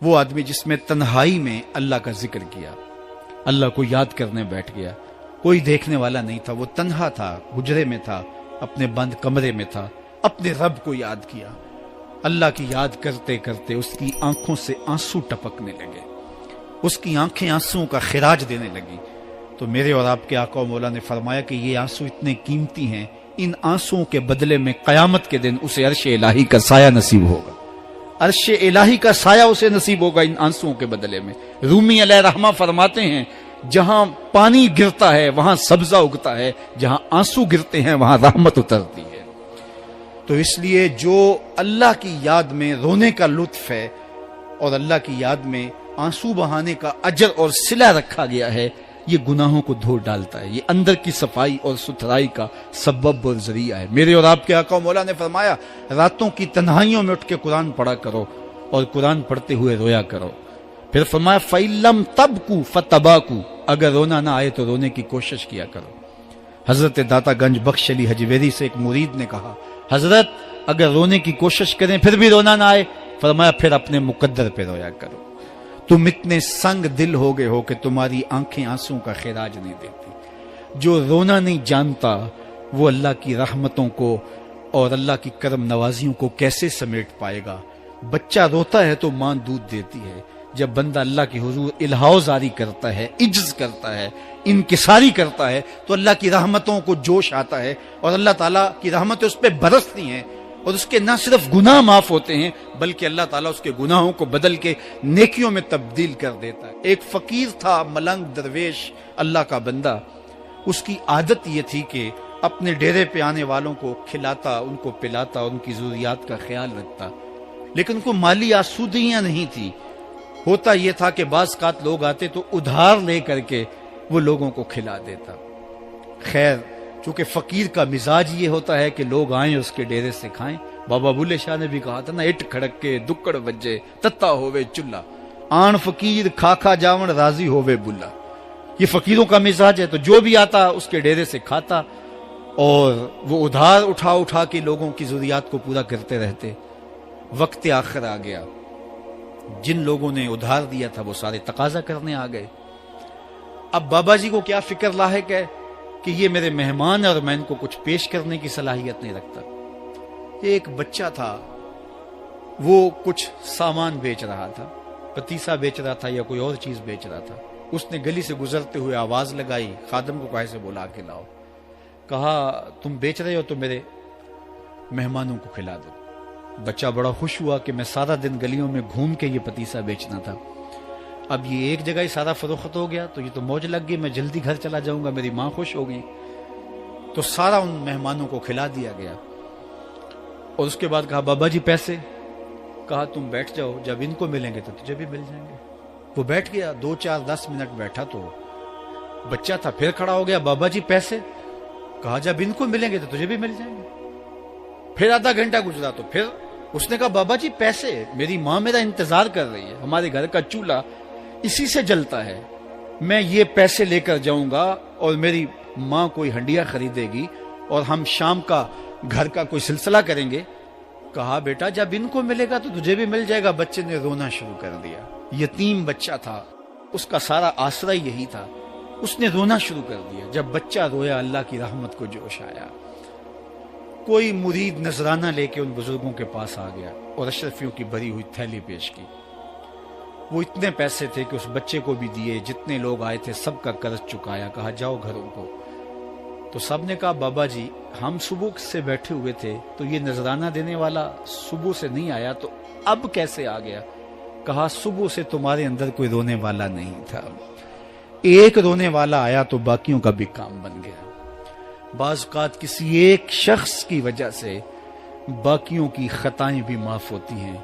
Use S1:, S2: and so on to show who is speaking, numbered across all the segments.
S1: وہ آدمی جس میں تنہائی میں اللہ کا ذکر کیا، اللہ کو یاد کرنے بیٹھ گیا، کوئی دیکھنے والا نہیں تھا، وہ تنہا تھا، حجرے میں تھا، اپنے بند کمرے میں تھا، اپنے رب کو یاد کیا۔ اللہ کی یاد کرتے کرتے اس کی آنکھوں سے آنسو ٹپکنے لگے، اس کی آنکھیں آنسو کا خراج دینے لگی۔ تو میرے اور آپ کے آقا و مولا نے فرمایا کہ یہ آنسو اتنے قیمتی ہیں، ان آنسوؤں کے بدلے میں قیامت کے دن اسے عرش الہی کا سایہ نصیب ہوگا، عرش الہی کا سایہ اسے نصیب ہوگا ان آنسوؤں کے بدلے میں۔ رومی علیہ رحمہ فرماتے ہیں جہاں پانی گرتا ہے وہاں سبزہ اگتا ہے، جہاں آنسو گرتے ہیں وہاں رحمت اترتی ہے۔ تو اس لیے جو اللہ کی یاد میں رونے کا لطف ہے اور اللہ کی یاد میں آنسو بہانے کا اجر اور صلہ رکھا گیا ہے، یہ گناہوں کو دھو ڈالتا ہے، یہ اندر کی صفائی اور ستھرائی کا سبب اور ذریعہ ہے۔ میرے اور آپ کے آقا و مولا نے فرمایا راتوں کی تنہائیوں میں اٹھ کے قرآن پڑھا کرو اور قرآن پڑھتے ہوئے رویا کرو۔ پھر فرمایا فَإِلَّمْ تَبْكُوا فَتَبَاكُوا، اگر رونا نہ آئے تو رونے کی کوشش کیا کرو۔ حضرت داتا گنج بخش علی حجویری سے ایک مرید نے کہا حضرت اگر رونے کی کوشش کریں پھر بھی رونا نہ آئے، فرمایا پھر اپنے مقدر پہ رویا کرو۔ تم اتنے سنگ دل ہو گئے ہو کہ تمہاری آنکھیں آنسوں کا خراج نہیں دیتی۔ جو رونا نہیں جانتا وہ اللہ کی رحمتوں کو اور اللہ کی کرم نوازیوں کو کیسے سمیٹ پائے گا؟ بچہ روتا ہے تو ماں دودھ دیتی ہے، جب بندہ اللہ کی حضور الہاؤ زاری کرتا ہے، عجز کرتا ہے، انکساری کرتا ہے تو اللہ کی رحمتوں کو جوش آتا ہے اور اللہ تعالیٰ کی رحمتیں اس پہ برستی ہیں اور اس کے نہ صرف گناہ معاف ہوتے ہیں بلکہ اللہ تعالیٰ اس کے گناہوں کو بدل کے نیکیوں میں تبدیل کر دیتا ہے۔ ایک فقیر تھا، ملنگ درویش، اللہ کا بندہ، اس کی عادت یہ تھی کہ اپنے ڈیرے پہ آنے والوں کو کھلاتا، ان کو پلاتا، ان کی ضروریات کا خیال رکھتا، لیکن کو مالی آسودگیاں نہیں تھی۔ ہوتا یہ تھا کہ بعض اوقات لوگ آتے تو ادھار لے کر کے وہ لوگوں کو کھلا دیتا۔ خیر چونکہ فقیر کا مزاج یہ ہوتا ہے کہ لوگ آئیں اس کے ڈیرے سے کھائیں، بابا بلے شاہ نے بھی کہا تھا نا اٹ کھڑک کے دکڑ بجے تتا ہووے چلا، آن فقیر کھا کھا جاون راضی ہووے بلا۔ یہ فقیروں کا مزاج ہے، تو جو بھی آتا اس کے ڈیرے سے کھاتا اور وہ ادھار اٹھا اٹھا کے لوگوں کی ضروریات کو پورا کرتے رہتے۔ وقت آخر آ گیا، جن لوگوں نے ادھار دیا تھا وہ سارے تقاضا کرنے آ گئے۔ اب بابا جی کو کیا فکر لاحق ہے کہ یہ میرے مہمان ہیں اور میں ان کو کچھ پیش کرنے کی صلاحیت نہیں رکھتا۔ ایک بچہ تھا، وہ کچھ سامان بیچ رہا تھا، پتیسا بیچ رہا تھا یا کوئی اور چیز بیچ رہا تھا۔ اس نے گلی سے گزرتے ہوئے آواز لگائی، خادم کو کہے سے بلا کے لاؤ، کہا تم بیچ رہے ہو تو میرے مہمانوں کو کھلا دو۔ بچہ بڑا خوش ہوا کہ میں سارا دن گلیوں میں گھوم کے یہ پتیسا بیچنا تھا، اب یہ ایک جگہ ہی سارا فروخت ہو گیا تو یہ تو موج لگ گئی، میں جلدی گھر چلا جاؤں گا، میری ماں خوش ہو گئی۔ تو سارا ان مہمانوں کو کھلا دیا گیا اور اس کے بعد کہا بابا جی پیسے؟ کہا تم بیٹھ جاؤ، جب ان کو ملیں گے تو تجھے بھی مل جائیں گے۔ وہ بیٹھ گیا، 2 4 10 منٹ بیٹھا تو بچہ تھا، پھر کھڑا ہو گیا، بابا جی پیسے؟ کہا جب ان کو ملیں گے تو تجھے بھی مل جائیں گے۔ پھر آدھا گھنٹہ گزرا تو پھر اس نے کہا بابا جی پیسے؟ میری ماں میرا انتظار کر رہی ہے، ہمارے گھر کا چولہا اسی سے جلتا ہے، میں یہ پیسے لے کر جاؤں گا اور میری ماں کوئی ہنڈیا خریدے گی اور ہم شام کا گھر کا کوئی سلسلہ کریں گے۔ کہا بیٹا جب ان کو ملے گا تو تجھے بھی مل جائے گا۔ بچے نے رونا شروع کر دیا، یتیم بچہ تھا، اس کا سارا آسرا یہی تھا، اس نے رونا شروع کر دیا۔ جب بچہ رویا اللہ کی رحمت کو جوش آیا، کوئی مرید نذرانہ لے کے ان بزرگوں کے پاس آ گیا اور اشرفیوں کی بھری ہوئی تھیلی پیش کی۔ وہ اتنے پیسے تھے کہ اس بچے کو بھی دیے، جتنے لوگ آئے تھے سب کا قرض چکایا، کہا جاؤ گھروں کو۔ تو سب نے کہا بابا جی ہم صبح سے بیٹھے ہوئے تھے تو یہ نذرانہ دینے والا صبح سے نہیں آیا، تو اب کیسے آ گیا؟ کہا صبح سے تمہارے اندر کوئی رونے والا نہیں تھا، ایک رونے والا آیا تو باقیوں کا بھی کام بن گیا۔ بعض اوقات کسی ایک شخص کی وجہ سے باقیوں کی خطائیں بھی معاف ہوتی ہیں۔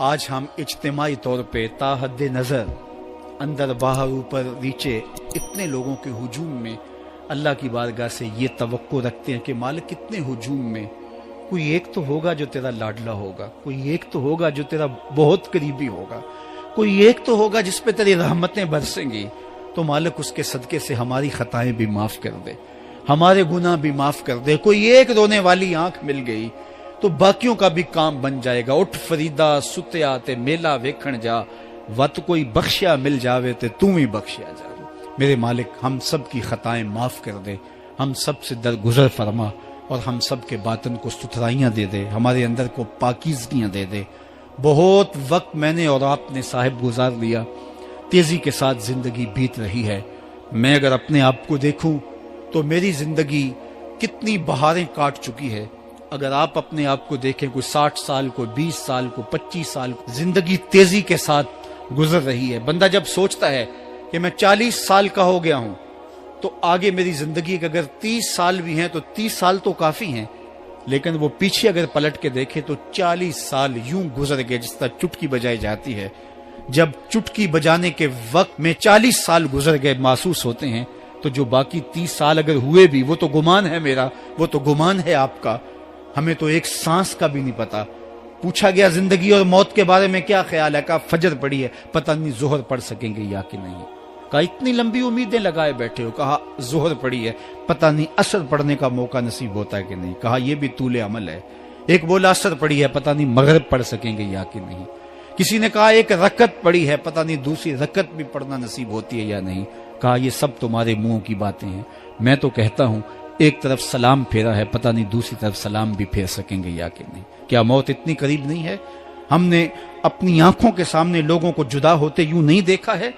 S1: آج ہم اجتماعی طور پہ تا حد نظر اندر باہر اوپر نیچے اتنے لوگوں کے ہجوم میں اللہ کی بارگاہ سے یہ توقع رکھتے ہیں کہ مالک کتنے ہجوم میں کوئی ایک تو ہوگا جو تیرا لاڈلا ہوگا، کوئی ایک تو ہوگا جو تیرا بہت قریبی ہوگا، کوئی ایک تو ہوگا جس پہ تیری رحمتیں برسیں گی، تو مالک اس کے صدقے سے ہماری خطائیں بھی معاف کر دے، ہمارے گناہ بھی معاف کر دے۔ کوئی ایک رونے والی آنکھ مل گئی تو باقیوں کا بھی کام بن جائے گا. اٹھ فریدا ستیا تے میلا ویکھن جا, وت کوئی بخشیا مل جاوے تے تو ہی بخشیا جا. میرے مالک ہم سب کی خطائیں معاف کر دے, ہم سب سے درگزر فرما, اور ہم سب کے باطن کو ستھرائیاں دے دے, ہمارے اندر کو پاکیزگیاں دے دے. بہت وقت میں نے اور آپ نے صاحب گزار لیا, تیزی کے ساتھ زندگی بیت رہی ہے. میں اگر اپنے آپ کو دیکھوں تو میری زندگی کتنی بہاریں کاٹ چکی ہے. اگر آپ اپنے آپ کو دیکھیں, کوئی 60 سال, کوئی 20 سال, کوئی 25 سال, زندگی تیزی کے ساتھ گزر رہی ہے. بندہ جب سوچتا ہے کہ میں 40 سال کا ہو گیا ہوں تو آگے میری زندگی کے اگر 30 سال بھی ہیں تو 30 سال تو کافی ہیں, لیکن وہ پیچھے اگر پلٹ کے دیکھے تو 40 سال یوں گزر گئے جس طرح چٹکی بجائی جاتی ہے. جب چٹکی بجانے کے وقت میں 40 سال گزر گئے محسوس ہوتے ہیں, تو جو باقی 30 سال اگر ہوئے بھی وہ تو گمان ہے میرا, وہ تو گمان ہے آپ کا. ہمیں تو ایک سانس کا بھی نہیں پتا. پوچھا گیا زندگی اور موت کے بارے میں کیا خیال ہے, کہا فجر پڑی ہے, پتہ نہیں ظہر پڑھ سکیں گے یا کہ نہیں. کہا اتنی لمبی امیدیں لگائے بیٹھے ہو, کہا ظہر پڑی ہے, پتہ نہیں عصر پڑھنے کا موقع نصیب ہوتا ہے کہ نہیں. کہا یہ بھی طول عمل ہے. ایک بولا عصر پڑی ہے, پتہ نہیں مغرب پڑھ سکیں گے یا کہ نہیں. کسی نے کہا ایک رکعت پڑی ہے, پتہ نہیں دوسری رکعت بھی پڑھنا نصیب ہوتی ہے یا نہیں. کہا یہ سب تمہارے منہوں کی باتیں ہیں. میں تو کہتا ہوں ایک طرف سلام پھیرا ہے, پتہ نہیں دوسری طرف سلام بھی پھیر سکیں گے یا کہ نہیں. کیا موت اتنی قریب نہیں ہے؟ ہم نے اپنی آنکھوں کے سامنے لوگوں کو جدا ہوتے یوں نہیں دیکھا ہے.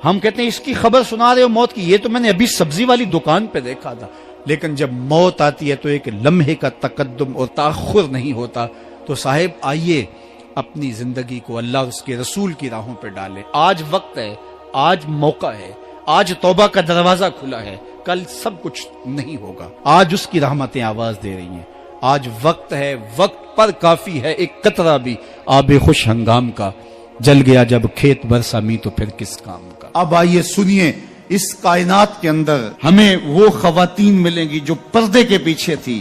S1: ہم کہتے ہیں اس کی خبر سنا رہے ہو موت کی, یہ تو میں نے ابھی سبزی والی دکان پہ دیکھا تھا. لیکن جب موت آتی ہے تو ایک لمحے کا تقدم اور تاخر نہیں ہوتا. تو صاحب آئیے اپنی زندگی کو اللہ اور اس کے رسول کی راہوں پہ ڈالیں. آج وقت ہے, آج موقع ہے, آج توبہ کا دروازہ کھلا ہے. کل سب کچھ نہیں ہوگا. آج اس کی رحمتیں آواز دے رہی ہیں. آج وقت ہے, وقت پر کافی ہے ایک قطرہ بھی آب خوش ہنگام کا. جل گیا جب کھیت برسا می تو پھر کس کام کا. اب آئیے سنیے, اس کائنات کے اندر ہمیں وہ خواتین ملیں گی جو پردے کے پیچھے تھی,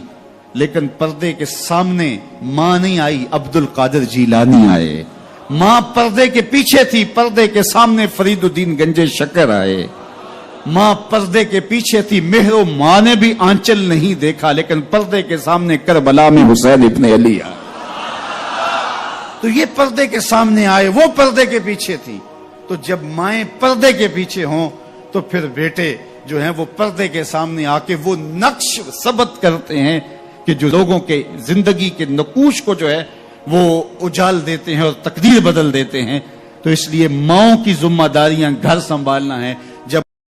S1: لیکن پردے کے سامنے ماں نہیں آئی, عبد القادر جیلانی آئے. ماں پردے کے پیچھے تھی, پردے کے سامنے فرید الدین گنج شکر آئے. ماں پردے کے پیچھے تھی, مہر و ماں نے بھی آنچل نہیں دیکھا, لیکن پردے کے سامنے کربلا میں حسین ابن علی آئے. تو یہ پردے کے سامنے آئے, وہ پردے کے پیچھے تھی. تو جب مائیں پردے کے پیچھے ہوں تو پھر بیٹے جو ہیں وہ پردے کے سامنے آ کے وہ نقش ثبت کرتے ہیں کہ جو لوگوں کے زندگی کے نقوش کو جو ہے وہ اجال دیتے ہیں اور تقدیر بدل دیتے ہیں. تو اس لیے ماؤں کی ذمہ داریاں گھر سنبھالنا ہے,